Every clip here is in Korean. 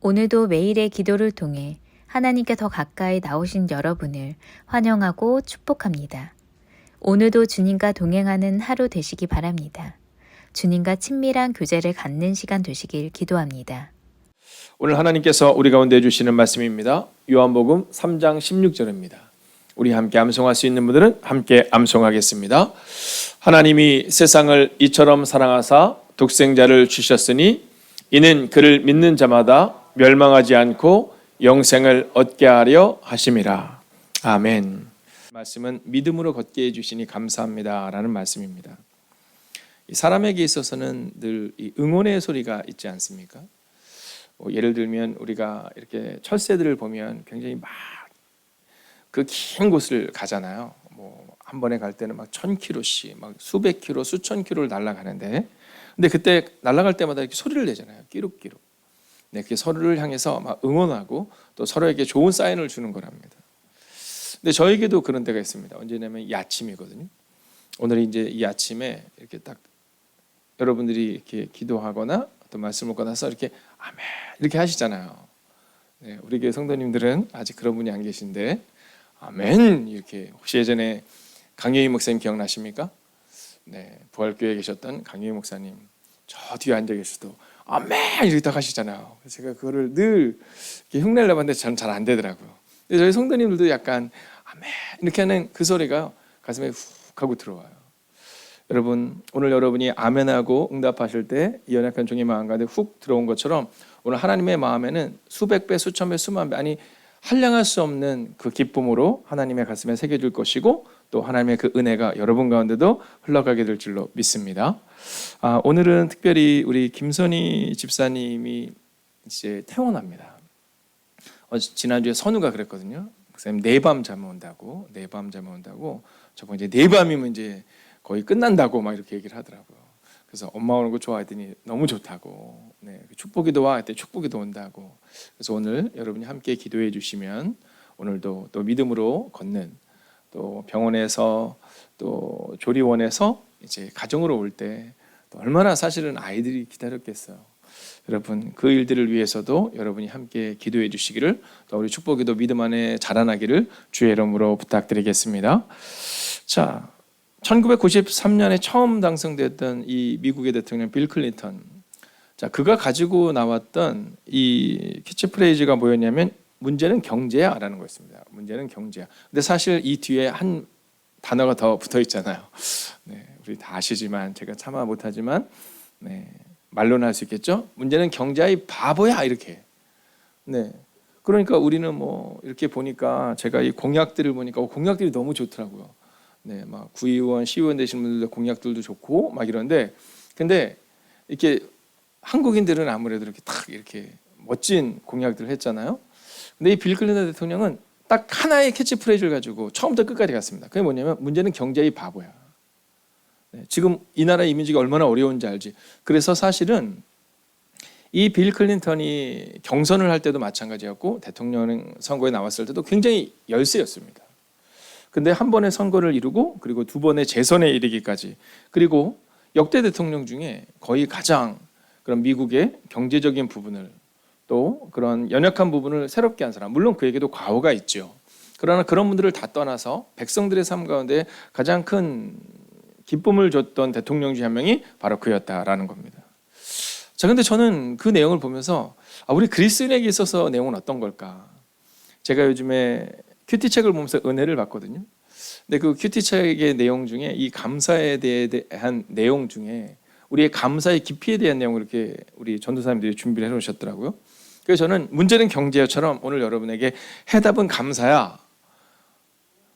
오늘도 매일의 기도를 통해 하나님께 더 가까이 나오신 여러분을 환영하고 축복합니다. 오늘도 주님과 동행하는 하루 되시기 바랍니다. 주님과 친밀한 교제를 갖는 시간 되시길 기도합니다. 오늘 하나님께서 우리 가운데 주시는 말씀입니다. 요한복음 3장 16절입니다. 우리 함께 암송할 수 있는 분들은 함께 암송하겠습니다. 하나님이 세상을 이처럼 사랑하사 독생자를 주셨으니 이는 그를 믿는 자마다 멸망하지 않고 영생을 얻게 하려 하심이라. 아멘. 말씀은 믿음으로 걷게 해주시니 감사합니다 라는 말씀입니다. 사람에게 있어서는 늘 응원의 소리가 있지 않습니까? 예를 들면 우리가 이렇게 철새들을 보면 굉장히 막 그 긴 곳을 가잖아요. 한 번에 갈 때는 막 1000km씩, 막 수백 킬로, 수천 킬로를 날아가는데, 근데 그때 날아갈 때마다 이렇게 소리를 내잖아요. 끼룩끼룩. 네, 그게 서로를 향해서 막 응원하고 또 서로에게 좋은 사인을 주는 거랍니다. 근데 저에게도 그런 때가 있습니다. 언제냐면 이 아침이거든요. 오늘 이제 이 아침에 이렇게 딱 여러분들이 이렇게 기도하거나 또 말씀 먹고 나서 이렇게 아멘 이렇게 하시잖아요. 네, 우리 교회 성도님들은 아직 그런 분이 안 계신데 아멘 이렇게, 혹시 예전에 강효희 목사님 기억나십니까? 네, 부활교회에 계셨던 강효희 목사님 저 뒤에 앉아 계셔도 아멘 이렇게 딱 하시잖아요. 제가 그거를 늘 이렇게 흉내를 내봤는데 저는 잘 안 되더라고요. 근데 저희 성도님들도 약간 아멘 이렇게 하는 그 소리가 가슴에 훅 하고 들어와요. 여러분, 오늘 여러분이 아멘하고 응답하실 때 이 연약한 종의 마음 가운데 훅 들어온 것처럼 오늘 하나님의 마음에는 수백 배, 수천 배, 수만 배, 아니 한량할 수 없는 그 기쁨으로 하나님의 가슴에 새겨질 것이고 또 하나님의 그 은혜가 여러분 가운데도 흘러가게 될 줄로 믿습니다. 오늘은 특별히 우리 김선희 집사님이 이제 퇴원합니다. 지난주에 선우가 그랬거든요. 목사님 네 밤 잠 온다고, 저번 이제 네 밤이면 이제 거의 끝난다고 막 이렇게 얘기를 하더라고요. 그래서 엄마 오는 거 좋아했더니 너무 좋다고, 네, 축복이도 와 했더니 축복이도 온다고. 그래서 오늘 여러분이 함께 기도해 주시면 오늘도 또 믿음으로 걷는, 또 병원에서 또 조리원에서 이제 가정으로 올 때 또 얼마나 사실은 아이들이 기다렸겠어요. 여러분, 그 일들을 위해서도 여러분이 함께 기도해 주시기를, 또 우리 축복이도 믿음 안에 자라나기를 주의 이름으로 부탁드리겠습니다. 자, 1993년에 처음 당선됐던 이 미국의 대통령 빌 클린턴, 자, 그가 가지고 나왔던 이 캐치프레이즈가 뭐였냐면 문제는 경제야 라는 거였습니다. 문제는 경제야. 근데 사실 이 뒤에 한 단어가 더 붙어 있잖아요. 네, 우리 다 아시지만 제가 차마 못하지만, 네, 말로는 할 수 있겠죠. 문제는 경제야 이 바보야 이렇게. 네, 그러니까 우리는 뭐 이렇게 보니까 제가 이 공약들을 보니까 공약들이 너무 좋더라고요. 네, 막 구의원, 시의원 되신 분들도 공약들도 좋고 막 이런데, 근데 이렇게 한국인들은 아무래도 이렇게 딱 이렇게 멋진 공약들을 했잖아요. 근데 이 빌 클린턴 대통령은 딱 하나의 캐치프레이즈를 가지고 처음부터 끝까지 갔습니다. 그게 뭐냐면 문제는 경제의 바보야. 네, 지금 이 나라 이미지가 얼마나 어려운지 알지. 그래서 사실은 이 빌 클린턴이 경선을 할 때도 마찬가지였고 대통령 선거에 나왔을 때도 굉장히 열세였습니다. 근데 한 번의 선거를 이루고 그리고 두 번의 재선에 이르기까지, 그리고 역대 대통령 중에 거의 가장 그런 미국의 경제적인 부분을, 또 그런 연약한 부분을 새롭게 한 사람, 물론 그에게도 과오가 있죠. 그러나 그런 분들을 다 떠나서 백성들의 삶 가운데 가장 큰 기쁨을 줬던 대통령 중 한 명이 바로 그였다라는 겁니다. 자, 근데 저는 그 내용을 보면서 우리 그리스인에게 있어서 내용은 어떤 걸까? 제가 요즘에 큐티 책을 보면서 은혜를 받거든요. 근데 그 큐티 책의 내용 중에 이 감사에 대한 내용 중에 우리의 감사의 깊이에 대한 내용을 이렇게 우리 전도사님들이 준비를 해놓으셨더라고요. 그래서 저는 문제는 경제처럼 오늘 여러분에게 해답은 감사야.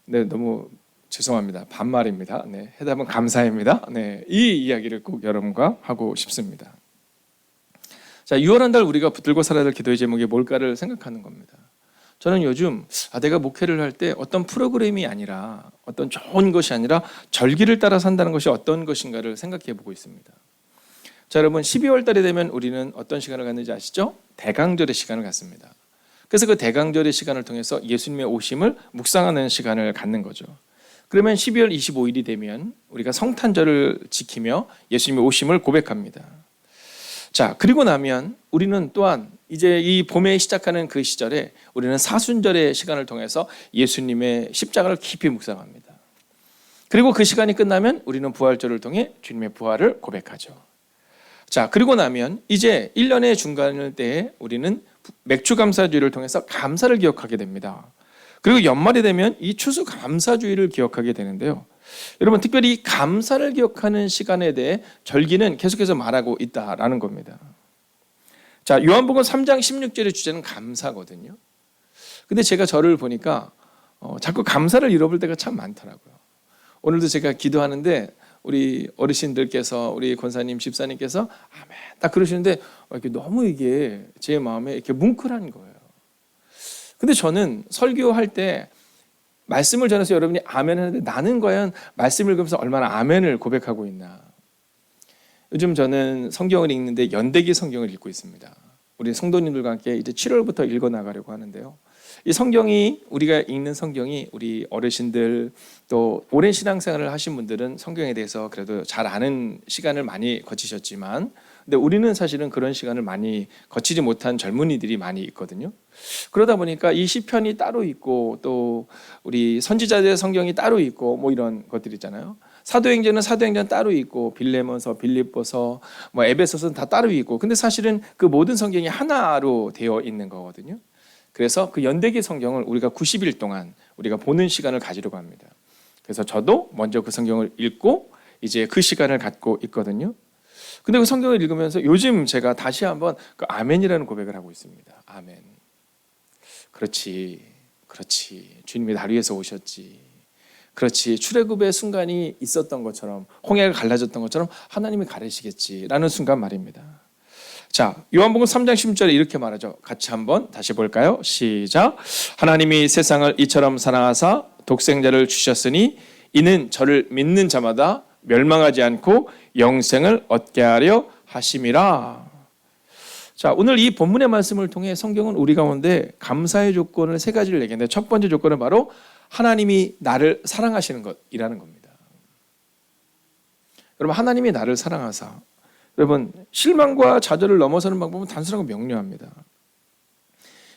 네, 너무 죄송합니다. 반말입니다. 네, 해답은 감사입니다. 네, 이 이야기를 꼭 여러분과 하고 싶습니다. 자, 6월 한 달 우리가 붙들고 살아야 될 기도의 제목이 뭘까를 생각하는 겁니다. 저는 요즘 내가 목회를 할 때 어떤 프로그램이 아니라, 어떤 좋은 것이 아니라 절기를 따라 산다는 것이 어떤 것인가를 생각해 보고 있습니다. 자, 여러분, 12월 달이 되면 우리는 어떤 시간을 갖는지 아시죠? 대강절의 시간을 갖습니다. 그래서 그 대강절의 시간을 통해서 예수님의 오심을 묵상하는 시간을 갖는 거죠. 그러면 12월 25일이 되면 우리가 성탄절을 지키며 예수님의 오심을 고백합니다. 자, 그리고 나면 우리는 또한 이제 이 봄에 시작하는 그 시절에 우리는 사순절의 시간을 통해서 예수님의 십자가를 깊이 묵상합니다. 그리고 그 시간이 끝나면 우리는 부활절을 통해 주님의 부활을 고백하죠. 자, 그리고 나면 이제 1년의 중간일 때에 우리는 맥주감사주의를 통해서 감사를 기억하게 됩니다. 그리고 연말이 되면 이 추수감사주의를 기억하게 되는데요. 여러분, 특별히 이 감사를 기억하는 시간에 대해 절기는 계속해서 말하고 있다라는 겁니다. 자, 요한복음 3장 16절의 주제는 감사거든요. 근데 제가 저를 보니까 자꾸 감사를 잃어볼 때가 참 많더라고요. 오늘도 제가 기도하는데 우리 어르신들께서, 우리 권사님, 집사님께서 아멘 딱 그러시는데 이렇게 너무 이게 제 마음에 이렇게 뭉클한 거예요. 근데 저는 설교할 때 말씀을 전해서 여러분이 아멘 하는데 나는 과연 말씀을 읽으면서 얼마나 아멘을 고백하고 있나. 요즘 저는 성경을 읽는데 연대기 성경을 읽고 있습니다. 우리 성도님들과 함께 이제 7월부터 읽어 나가려고 하는데요. 이 성경이, 우리가 읽는 성경이 우리 어르신들 또 오랜 신앙생활을 하신 분들은 성경에 대해서 그래도 잘 아는 시간을 많이 거치셨지만, 근데 우리는 사실은 그런 시간을 많이 거치지 못한 젊은이들이 많이 있거든요. 그러다 보니까 이 시편이 따로 있고 또 우리 선지자들의 성경이 따로 있고 뭐 이런 것들 있잖아요. 사도행전은 사도행전 따로 있고 빌레몬서, 빌립보서, 뭐 에베소서는 다 따로 있고, 근데 사실은 그 모든 성경이 하나로 되어 있는 거거든요. 그래서 그 연대기 성경을 우리가 90일 동안 우리가 보는 시간을 가지려고 합니다. 그래서 저도 먼저 그 성경을 읽고 이제 그 시간을 갖고 있거든요. 근데 그 성경을 읽으면서 요즘 제가 다시 한번 그 아멘이라는 고백을 하고 있습니다. 아멘. 그렇지. 주님이 날 위해서 오셨지. 그렇지. 출애굽의 순간이 있었던 것처럼, 홍해가 갈라졌던 것처럼 하나님이 가르시겠지라는 순간 말입니다. 자, 요한복음 3장 16절에 이렇게 말하죠. 같이 한번 다시 볼까요? 시작. 하나님이 세상을 이처럼 사랑하사 독생자를 주셨으니 이는 저를 믿는 자마다 멸망하지 않고 영생을 얻게 하려 하심이라. 자, 오늘 이 본문의 말씀을 통해 성경은 우리 가운데 감사의 조건을 세 가지를 얘기했는데, 첫 번째 조건은 바로 하나님이 나를 사랑하시는 것이라는 겁니다. 여러분, 하나님이 나를 사랑하사, 여러분, 실망과 좌절을 넘어서는 방법은 단순하고 명료합니다.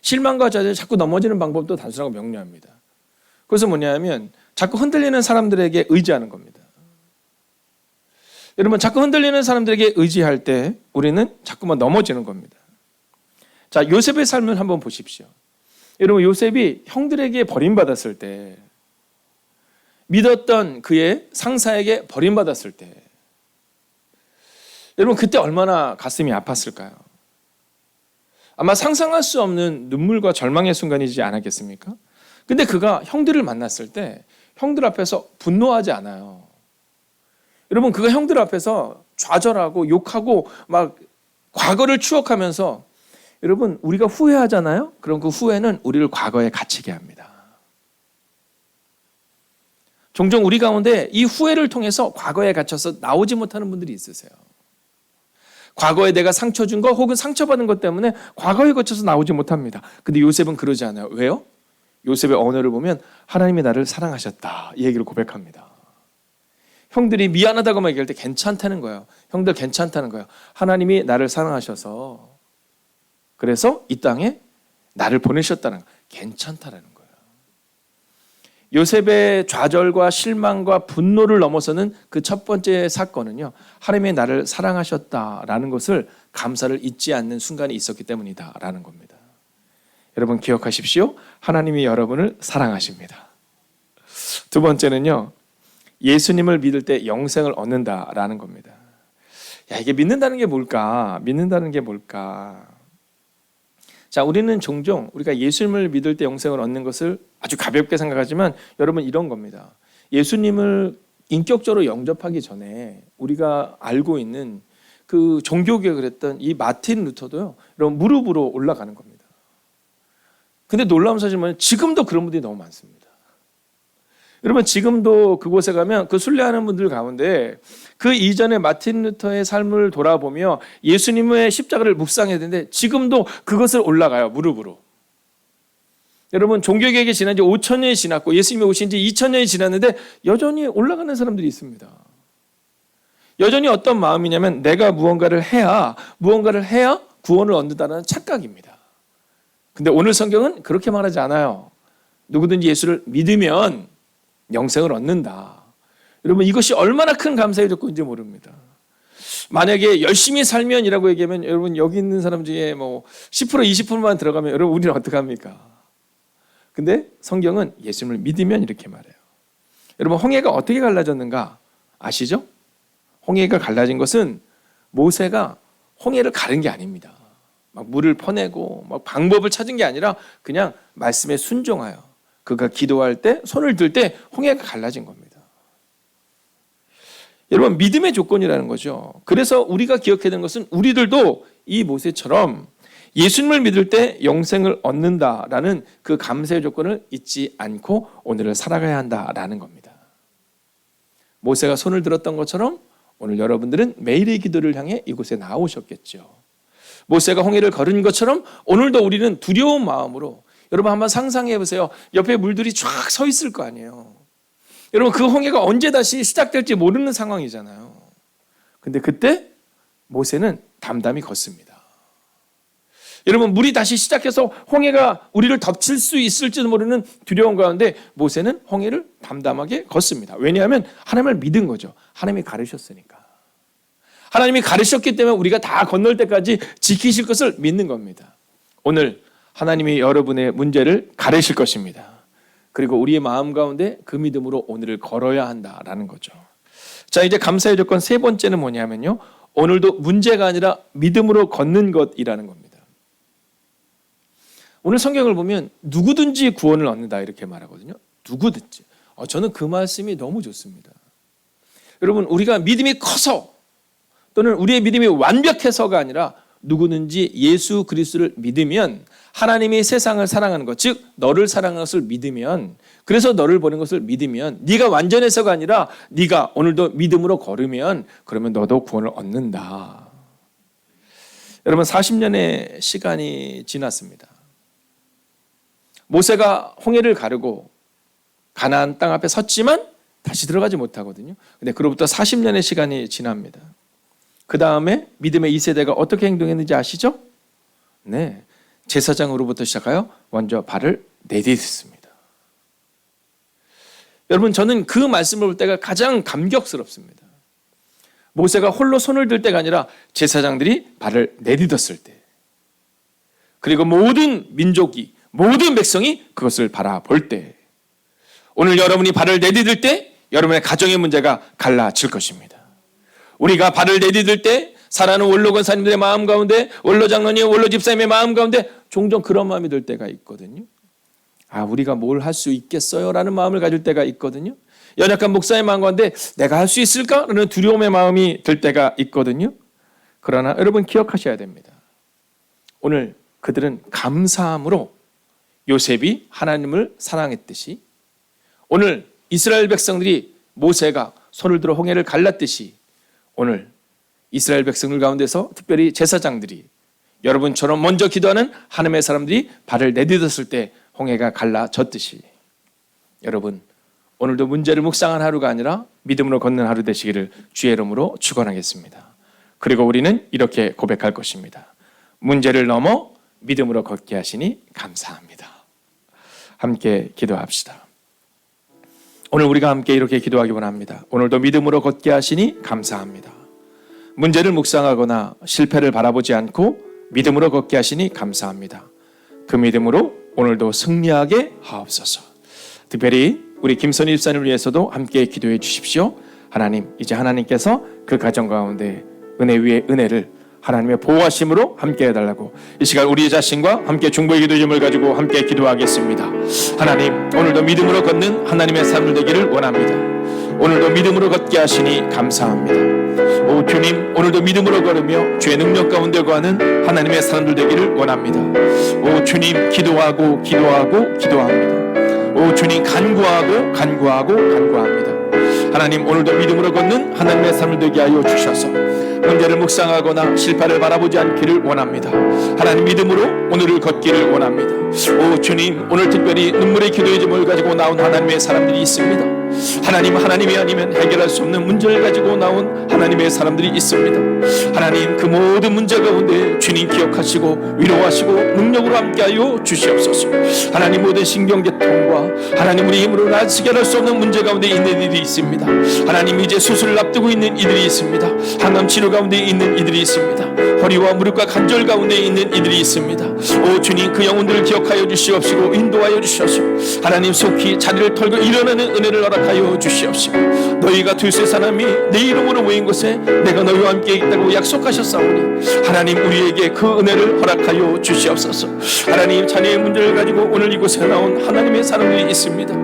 실망과 좌절에 자꾸 넘어지는 방법도 단순하고 명료합니다. 그래서 뭐냐면 자꾸 흔들리는 사람들에게 의지하는 겁니다. 여러분, 자꾸 흔들리는 사람들에게 의지할 때 우리는 자꾸만 넘어지는 겁니다. 자, 요셉의 삶을 한번 보십시오. 여러분, 요셉이 형들에게 버림받았을 때, 믿었던 그의 상사에게 버림받았을 때, 여러분, 그때 얼마나 가슴이 아팠을까요? 아마 상상할 수 없는 눈물과 절망의 순간이지 않았겠습니까? 근데 그가 형들을 만났을 때 형들 앞에서 분노하지 않아요. 여러분, 그가 형들 앞에서 좌절하고 욕하고 막 과거를 추억하면서, 여러분, 우리가 후회하잖아요? 그럼 그 후회는 우리를 과거에 갇히게 합니다. 종종 우리 가운데 이 후회를 통해서 과거에 갇혀서 나오지 못하는 분들이 있으세요. 과거에 내가 상처 준 거 혹은 상처받은 것 때문에 과거에 거쳐서 나오지 못합니다. 근데 요셉은 그러지 않아요. 왜요? 요셉의 언어를 보면 하나님이 나를 사랑하셨다, 이 얘기를 고백합니다. 형들이 미안하다고만 얘기할 때 괜찮다는 거예요. 형들 괜찮다는 거예요. 하나님이 나를 사랑하셔서 그래서 이 땅에 나를 보내셨다는 거예요. 괜찮다라는 거예요. 요셉의 좌절과 실망과 분노를 넘어서는 그 첫 번째 사건은요, 하나님이 나를 사랑하셨다라는 것을, 감사를 잊지 않는 순간이 있었기 때문이다라는 겁니다. 여러분, 기억하십시오. 하나님이 여러분을 사랑하십니다. 두 번째는요, 예수님을 믿을 때 영생을 얻는다라는 겁니다. 야, 이게 믿는다는 게 뭘까? 믿는다는 게 뭘까? 자, 우리는 종종 우리가 예수님을 믿을 때 영생을 얻는 것을 아주 가볍게 생각하지만, 여러분, 이런 겁니다. 예수님을 인격적으로 영접하기 전에 우리가 알고 있는 그 종교개혁을 했던 이 마틴 루터도요, 여러분, 무릎으로 올라가는 겁니다. 근데 놀라운 사실은 뭐냐면 지금도 그런 분들이 너무 많습니다. 여러분, 지금도 그곳에 가면 그 순례하는 분들 가운데 그 이전에 마틴 루터의 삶을 돌아보며 예수님의 십자가를 묵상해야 되는데 지금도 그것을 올라가요, 무릎으로. 여러분, 종교개혁이 지난 지 5,000년이 지났고 예수님이 오신 지 2,000년이 지났는데 여전히 올라가는 사람들이 있습니다. 여전히 어떤 마음이냐면 내가 무언가를 해야 구원을 얻는다는 착각입니다. 근데 오늘 성경은 그렇게 말하지 않아요. 누구든지 예수를 믿으면 영생을 얻는다. 여러분, 이것이 얼마나 큰 감사의 조건인지 모릅니다. 만약에 열심히 살면이라고 얘기하면 여러분, 여기 있는 사람 중에 뭐 10% 20%만 들어가면 여러분, 우리는 어떡합니까? 근데 성경은 예수님을 믿으면 이렇게 말해요. 여러분, 홍해가 어떻게 갈라졌는가 아시죠? 홍해가 갈라진 것은 모세가 홍해를 가른 게 아닙니다. 막 물을 퍼내고 막 방법을 찾은 게 아니라 그냥 말씀에 순종하여 그가 기도할 때 손을 들 때 홍해가 갈라진 겁니다. 여러분, 믿음의 조건이라는 거죠. 그래서 우리가 기억해야 되는 것은 우리들도 이 모세처럼 예수님을 믿을 때 영생을 얻는다라는 그 감사의 조건을 잊지 않고 오늘을 살아가야 한다라는 겁니다. 모세가 손을 들었던 것처럼 오늘 여러분들은 매일의 기도를 향해 이곳에 나오셨겠죠. 모세가 홍해를 걸은 것처럼 오늘도 우리는 두려운 마음으로, 여러분 한번 상상해 보세요. 옆에 물들이 쫙 서 있을 거 아니에요. 여러분, 그 홍해가 언제 다시 시작될지 모르는 상황이잖아요. 근데 그때 모세는 담담히 걷습니다. 여러분, 물이 다시 시작해서 홍해가 우리를 덮칠 수 있을지도 모르는 두려움 가운데 모세는 홍해를 담담하게 걷습니다. 왜냐하면 하나님을 믿은 거죠. 하나님이 가르셨으니까. 하나님이 가르셨기 때문에 우리가 다 건널 때까지 지키실 것을 믿는 겁니다. 오늘 하나님이 여러분의 문제를 가르실 것입니다. 그리고 우리의 마음 가운데 그 믿음으로 오늘을 걸어야 한다라는 거죠. 자, 이제 감사의 조건 세 번째는 뭐냐면요, 오늘도 문제가 아니라 믿음으로 걷는 것이라는 겁니다. 오늘 성경을 보면 누구든지 구원을 얻는다 이렇게 말하거든요. 누구든지. 저는 그 말씀이 너무 좋습니다. 여러분, 우리가 믿음이 커서 또는 우리의 믿음이 완벽해서가 아니라 누구든지 예수 그리스도를 믿으면, 하나님이 세상을 사랑하는 것, 즉 너를 사랑하는 것을 믿으면, 그래서 너를 보는 것을 믿으면, 네가 완전해서가 아니라 네가 오늘도 믿음으로 걸으면, 그러면 너도 구원을 얻는다. 여러분, 40년의 시간이 지났습니다. 모세가 홍해를 가르고 가나안 땅 앞에 섰지만 다시 들어가지 못하거든요. 근데 그로부터 40년의 시간이 지납니다. 그 다음에 믿음의 2세대가 어떻게 행동했는지 아시죠? 네, 제사장으로부터 시작하여 먼저 발을 내딛습니다. 여러분, 저는 그 말씀을 볼 때가 가장 감격스럽습니다. 모세가 홀로 손을 들 때가 아니라 제사장들이 발을 내딛었을 때, 그리고 모든 민족이, 모든 백성이 그것을 바라볼 때, 오늘 여러분이 발을 내딛을 때 여러분의 가정의 문제가 갈라질 것입니다. 우리가 발을 내딛을 때 사랑하는 원로 권사님들의 마음 가운데, 원로 장로님, 원로 집사님의 마음 가운데 종종 그런 마음이 들 때가 있거든요. 우리가 뭘 할 수 있겠어요? 라는 마음을 가질 때가 있거든요. 연약한 목사의 마음 가운데 내가 할 수 있을까? 라는 두려움의 마음이 들 때가 있거든요. 그러나 여러분 기억하셔야 됩니다. 오늘 그들은 감사함으로 요셉이 하나님을 사랑했듯이, 오늘 이스라엘 백성들이 모세가 손을 들어 홍해를 갈랐듯이, 오늘 이스라엘 백성들 가운데서 특별히 제사장들이, 여러분처럼 먼저 기도하는 하나님의 사람들이 발을 내딛었을 때 홍해가 갈라졌듯이, 여러분 오늘도 문제를 묵상한 하루가 아니라 믿음으로 걷는 하루 되시기를 주의 이름으로 축원하겠습니다. 그리고 우리는 이렇게 고백할 것입니다. 문제를 넘어 믿음으로 걷게 하시니 감사합니다. 함께 기도합시다. 오늘 우리가 함께 이렇게 기도하기 원합니다. 오늘도 믿음으로 걷게 하시니 감사합니다. 문제를 묵상하거나 실패를 바라보지 않고 믿음으로 걷게 하시니 감사합니다. 그 믿음으로 오늘도 승리하게 하옵소서. 특별히 우리 김선희 집사님을 위해서도 함께 기도해 주십시오. 하나님, 이제 하나님께서 그 가정 가운데 은혜 위에 은혜를, 하나님의 보호하심으로 함께 해달라고, 이 시간 우리 자신과 함께 중보의 기도점을 가지고 함께 기도하겠습니다. 하나님, 오늘도 믿음으로 걷는 하나님의 삶을 되기를 원합니다. 오늘도 믿음으로 걷게 하시니 감사합니다. 오 주님, 오늘도 믿음으로 걸으며 주의 능력 가운데 거하는 하나님의 사람들 되기를 원합니다. 오 주님, 기도하고 기도합니다. 오 주님, 간구하고 간구합니다. 하나님, 오늘도 믿음으로 걷는 하나님의 삶을 되게 하여 주셔서 문제를 묵상하거나 실패를 바라보지 않기를 원합니다. 하나님 믿음으로 오늘을 걷기를 원합니다. 오 주님, 오늘 특별히 눈물의 기도의 제목을 가지고 나온 하나님의 사람들이 있습니다. 하나님이 아니면 해결할 수 없는 문제를 가지고 나온 하나님의 사람들이 있습니다. 하나님, 그 모든 문제 가운데 주님 기억하시고 위로하시고 능력으로 함께하여 주시옵소서. 하나님, 모든 신경계통과 하나님 우리 힘으로 해결할 수 없는 문제 가운데 있는 이들이 있습니다. 하나님, 이제 수술을 앞두고 있는 이들이 있습니다. 항암 치료 가운데 있는 이들이 있습니다. 허리와 무릎과 관절 가운데 있는 이들이 있습니다. 오 주님, 그 영혼들을 기억하여 주시옵시고 인도하여 주셔서 하나님 속히 자리를 털고 일어나는 은혜를 허락하여 주시옵시고, 너희가 두세 사람이 내 이름으로 모인 곳에 내가 너희와 함께 있다고 약속하셨사오니 하나님 우리에게 그 은혜를 허락하여 주시옵소서. 하나님, 자녀의 문제를 가지고 오늘 이곳에 나온 하나님의 사람들이 있습니다.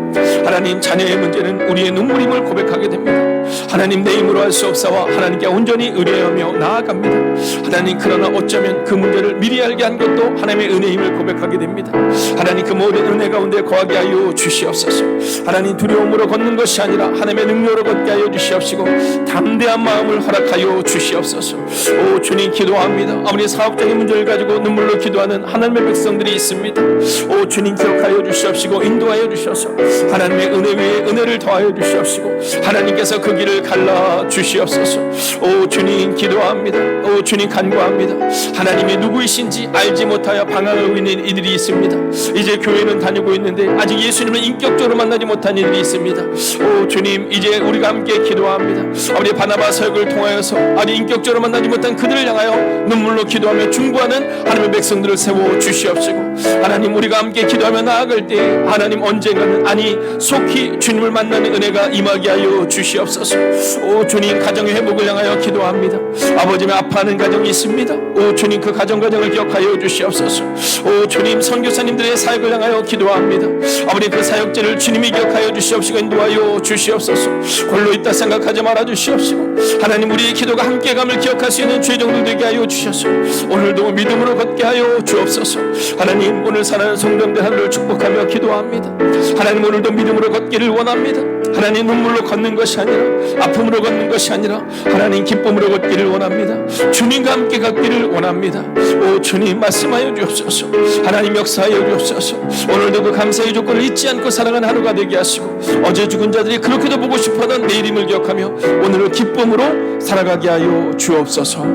하나님, 자녀의 문제는 우리의 눈물임을 고백하게 됩니다. 하나님, 내 힘으로 할 수 없사와 하나님께 온전히 의뢰하며 나아갑니다. 하나님, 그러나 어쩌면 그 문제를 미리 알게 한 것도 하나님의 은혜임을 고백하게 됩니다. 하나님, 그 모든 은혜 가운데 거하게 하여 주시옵소서. 하나님, 두려움으로 걷는 것이 아니라 하나님의 능력으로 걷게 하여 주시옵시고 담대한 마음을 허락하여 주시옵소서. 오 주님, 기도합니다. 아무리 사업적인 문제를 가지고 눈물로 기도하는 하나님의 백성들이 있습니다. 오 주님, 기억하여 주시옵시고 인도하여 주셔서 하나님의 은혜 위에 은혜를 더하여 주시옵시고 하나님께서 그 길을 갈라 주시옵소서. 오 주님, 기도합니다. 오 주님, 간구합니다. 하나님이 누구이신지 알지 못하여 방황하고 있는 이들이 있습니다. 이제 교회는 다니고 있는데 아직 예수님을 인격적으로 만나지 못한 이들이 있습니다. 오 주님, 이제 우리가 함께 기도합니다. 우리 바나바 사역을 통하여서 아직 인격적으로 만나지 못한 그들을 향하여 눈물로 기도하며 중보하는 하나님의 백성들을 세워 주시옵시고, 하나님 우리가 함께 기도하며 나아갈 때 하나님 언젠가는, 아니 속히 주님을 만나는 은혜가 임하게 하여 주시옵소서. 오 주님, 가정의 회복을 향하여 기도합니다. 아버지의 아파하는 가정이 있습니다. 오 주님, 그 가정을 기억하여 주시옵소서. 오 주님, 선교사님들의 사역을 향하여 기도합니다. 아버지, 그 사역자를 주님이 기억하여 주시옵시고 인도하여 주시옵소서. 홀로 있다 생각하지 말아 주시옵시고 하나님, 우리의 기도가 함께감을 기억할 수 있는 죄종들 되게 하여 주셔서 오늘도 믿음으로 걷게 하여 주옵소서. 하나님, 오늘 사랑하는 성도님들 하늘을 축복하며 기도합니다. 하나님, 오늘도 믿음으로 걷기를 원합니다. 하나님, 눈물로 걷는 것이 아니라 아픔으로 걷는 것이 아니라 하나님 기쁨으로 걷기를 원합니다. 주님과 함께 걷기를 원합니다. 오 주님, 말씀하여 주옵소서. 하나님, 역사하여 주옵소서. 오늘도 그 감사의 조건을 잊지 않고 살아가는 하루가 되게 하시고 어제 죽은 자들이 그렇게도 보고 싶어하던 내일임을 기억하며 오늘을 기쁨으로 살아가게 하여 주옵소서.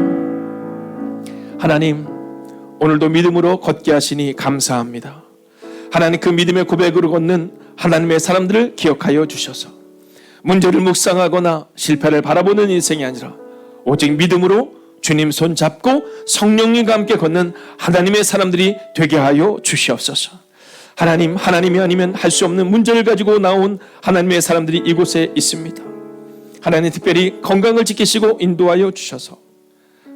하나님, 오늘도 믿음으로 걷게 하시니 감사합니다. 하나님, 그 믿음의 고백으로 걷는 하나님의 사람들을 기억하여 주셔서 문제를 묵상하거나 실패를 바라보는 인생이 아니라 오직 믿음으로 주님 손 잡고 성령님과 함께 걷는 하나님의 사람들이 되게 하여 주시옵소서. 하나님이 아니면 할 수 없는 문제를 가지고 나온 하나님의 사람들이 이곳에 있습니다. 하나님, 특별히 건강을 지키시고 인도하여 주셔서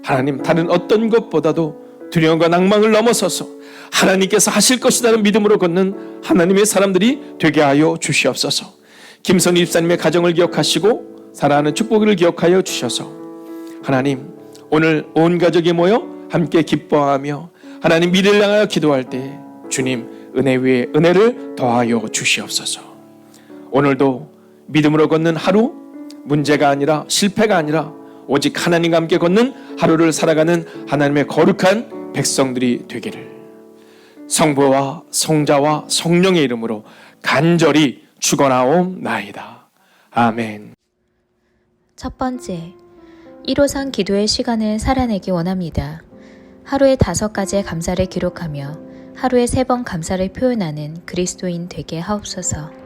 하나님, 다른 어떤 것보다도 두려움과 낭망을 넘어서서 하나님께서 하실 것이라는 믿음으로 걷는 하나님의 사람들이 되게 하여 주시옵소서. 김선희 집사님의 가정을 기억하시고 사랑하는 축복을 기억하여 주셔서 하나님, 오늘 온 가족이 모여 함께 기뻐하며 하나님 미래를 향하여 기도할 때 주님 은혜 위에 은혜를 더하여 주시옵소서. 오늘도 믿음으로 걷는 하루, 문제가 아니라 실패가 아니라 오직 하나님과 함께 걷는 하루를 살아가는 하나님의 거룩한 백성들이 되기를 성부와 성자와 성령의 이름으로 간절히 축원하옵나이다. 아멘. 첫 번째, 1호선 기도의 시간을 살아내기 원합니다. 하루에 5가지의 감사를 기록하며 하루에 3번 감사를 표현하는 그리스도인 되게 하옵소서.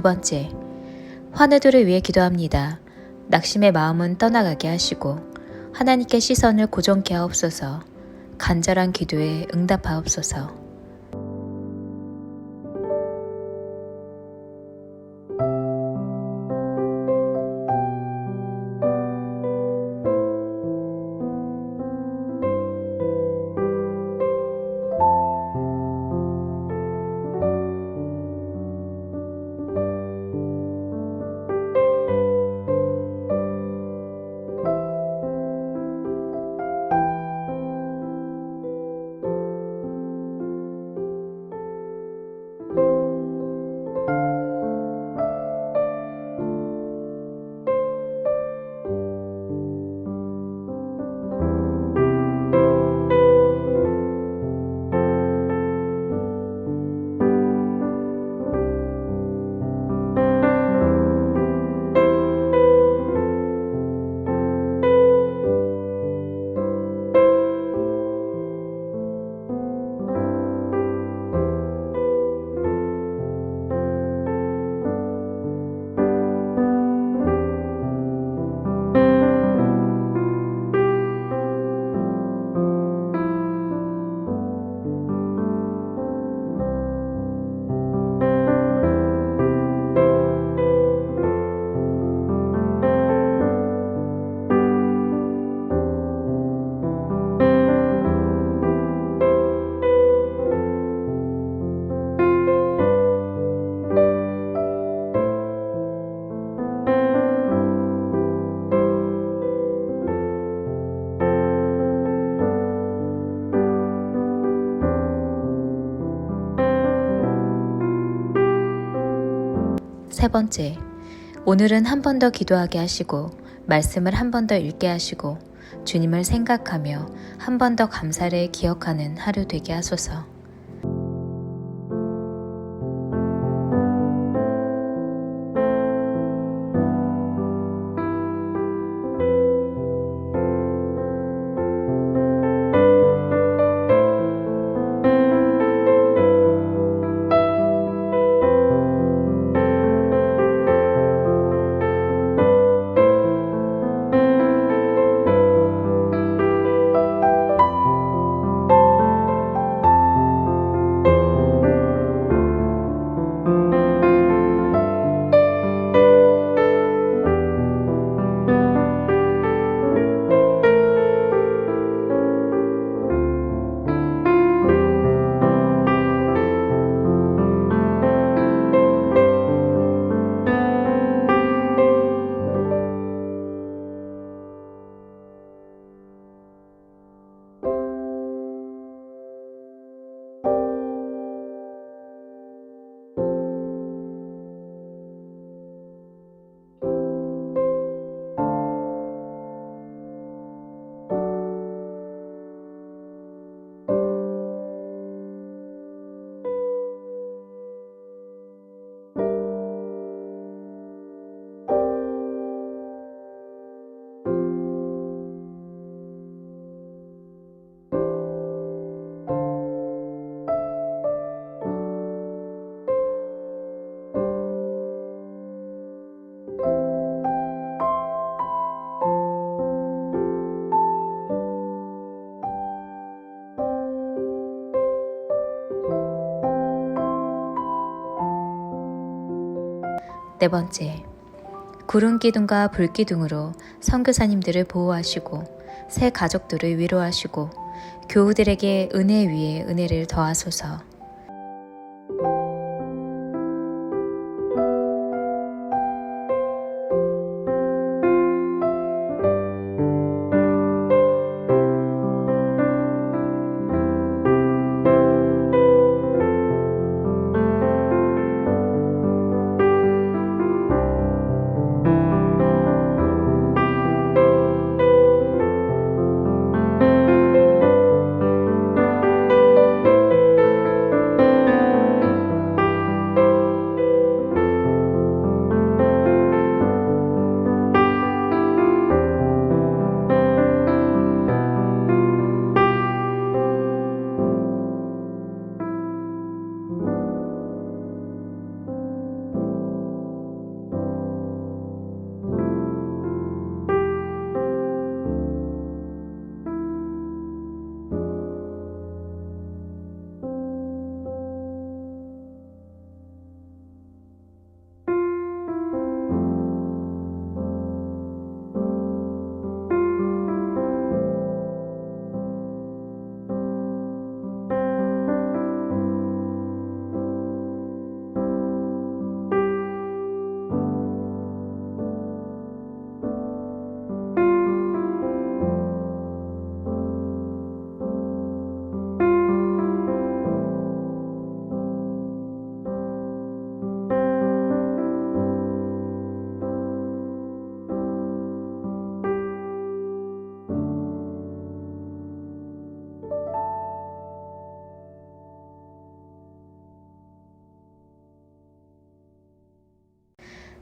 두 번째, 환우들을 위해 기도합니다. 낙심의 마음은 떠나가게 하시고 하나님께 시선을 고정케 하옵소서. 간절한 기도에 응답하옵소서. 세 번째, 오늘은 한 번 더 기도하게 하시고 말씀을 한 번 더 읽게 하시고 주님을 생각하며 한 번 더 감사를 기억하는 하루 되게 하소서. 네 번째, 구름 기둥과 불 기둥으로 선교사님들을 보호하시고 새 가족들을 위로하시고 교우들에게 은혜 위에 은혜를 더하소서.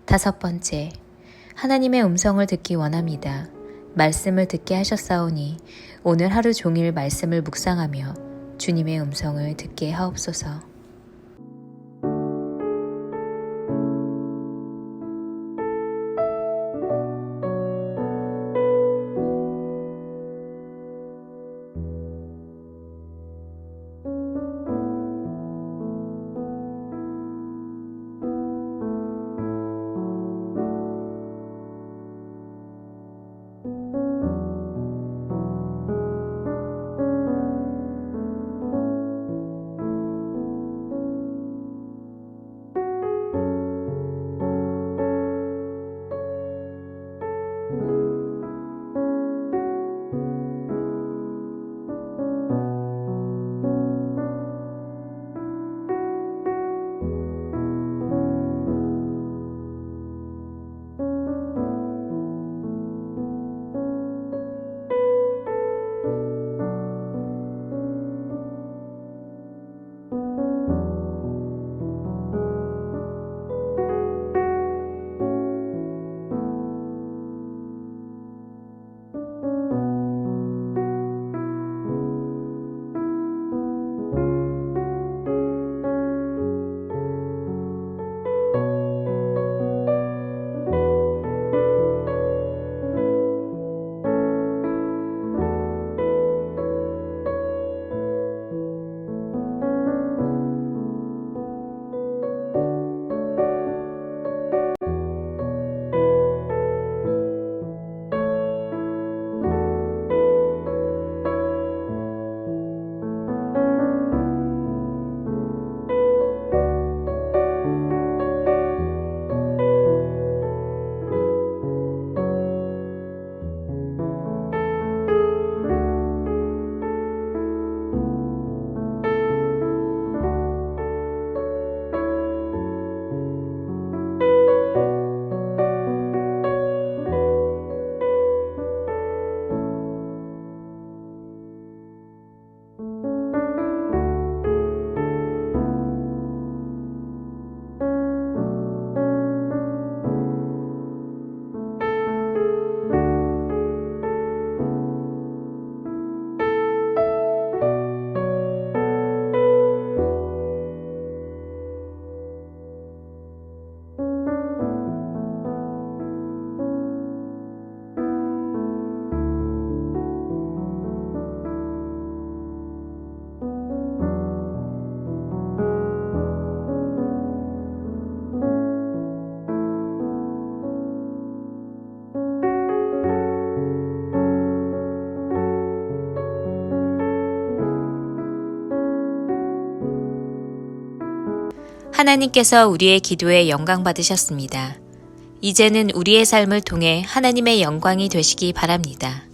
5번째, 하나님의 음성을 듣기 원합니다. 말씀을 듣게 하셨사오니 오늘 하루 종일 말씀을 묵상하며 주님의 음성을 듣게 하옵소서. 하나님께서 우리의 기도에 영광 받으셨습니다. 이제는 우리의 삶을 통해 하나님의 영광이 되시기 바랍니다.